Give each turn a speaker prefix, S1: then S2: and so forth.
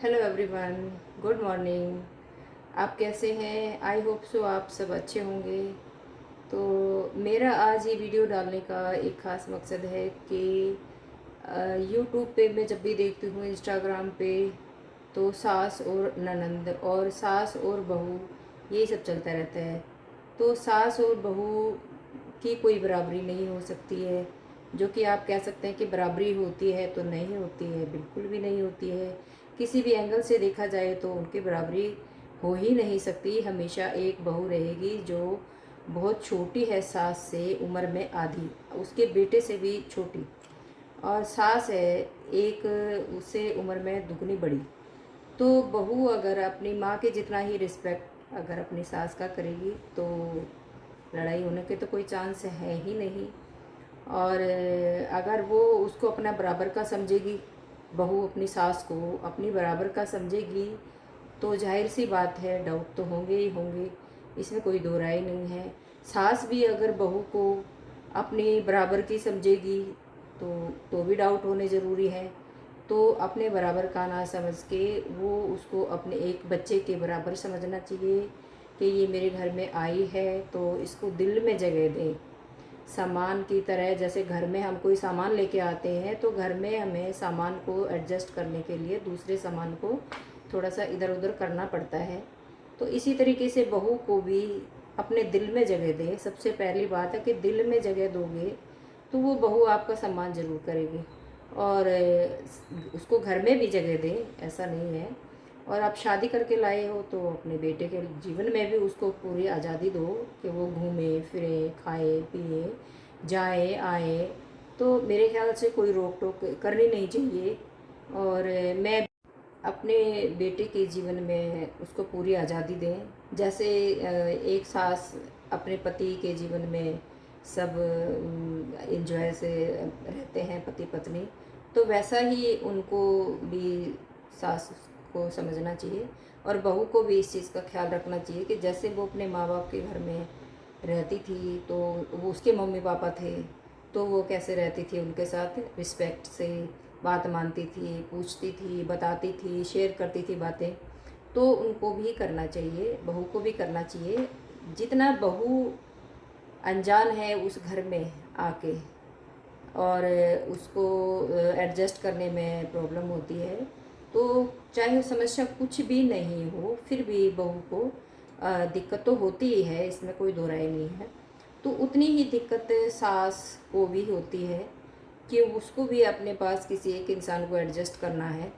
S1: Hello everyone, good morning. आप कैसे हैं? आई होप सो आप सब अच्छे होंगे। तो मेरा आज ये वीडियो डालने का एक ख़ास मकसद है कि यूट्यूब पे मैं जब भी देखती हूँ, इंस्टाग्राम पे, तो सास और ननंद और सास और बहू ये सब चलता रहता है। तो सास और बहू की कोई बराबरी नहीं हो सकती है। जो कि आप कह सकते हैं कि बराबरी होती है, तो नहीं होती है, बिल्कुल भी नहीं होती है। किसी भी एंगल से देखा जाए तो उनकी बराबरी हो ही नहीं सकती। हमेशा एक बहू रहेगी जो बहुत छोटी है सास से, उम्र में आधी, उसके बेटे से भी छोटी। और सास है एक, उससे उम्र में दुगनी बड़ी। तो बहू अगर अपनी माँ के जितना ही रिस्पेक्ट अगर अपनी सास का करेगी तो लड़ाई होने के तो कोई चांस है ही नहीं। और अगर वो उसको अपना बराबर का समझेगी, बहू अपनी सास को अपनी बराबर का समझेगी, तो जाहिर सी बात है डाउट तो होंगे ही होंगे, इसमें कोई दो राय नहीं है। सास भी अगर बहू को अपनी बराबर की समझेगी तो भी डाउट होने ज़रूरी है। तो अपने बराबर का ना समझ के वो उसको अपने एक बच्चे के बराबर समझना चाहिए कि ये मेरे घर में आई है तो इसको दिल में जगह दें। सामान की तरह, जैसे घर में हम कोई सामान लेके आते हैं तो घर में हमें सामान को एडजस्ट करने के लिए दूसरे सामान को थोड़ा सा इधर उधर करना पड़ता है। तो इसी तरीके से बहू को भी अपने दिल में जगह दें। सबसे पहली बात है कि दिल में जगह दोगे तो वो बहू आपका सम्मान ज़रूर करेगी। और उसको घर में भी जगह दें, ऐसा नहीं है। और आप शादी करके लाए हो तो अपने बेटे के जीवन में भी उसको पूरी आज़ादी दो कि वो घूमे फिरे, खाए पिए, जाए आए। तो मेरे ख्याल से कोई रोक टोक करनी नहीं चाहिए। और मैं अपने बेटे के जीवन में उसको पूरी आज़ादी दें। जैसे एक सास अपने पति के जीवन में सब इंजॉय से रहते हैं पति पत्नी, तो वैसा ही उनको भी सास को समझना चाहिए। और बहू को भी इस चीज़ का ख्याल रखना चाहिए कि जैसे वो अपने माँ बाप के घर में रहती थी तो वो उसके मम्मी पापा थे, तो वो कैसे रहती थी उनके साथ, रिस्पेक्ट से बात मानती थी, पूछती थी, बताती थी, शेयर करती थी बातें। तो उनको भी करना चाहिए, बहू को भी करना चाहिए। जितना बहू अनजान है उस घर में आके और उसको एडजस्ट करने में प्रॉब्लम होती है, तो चाहे समस्या कुछ भी नहीं हो फिर भी बहू को दिक्कत तो होती ही है, इसमें कोई दो राय नहीं है। तो उतनी ही दिक्कत सास को भी होती है कि उसको भी अपने पास किसी एक इंसान को एडजस्ट करना है।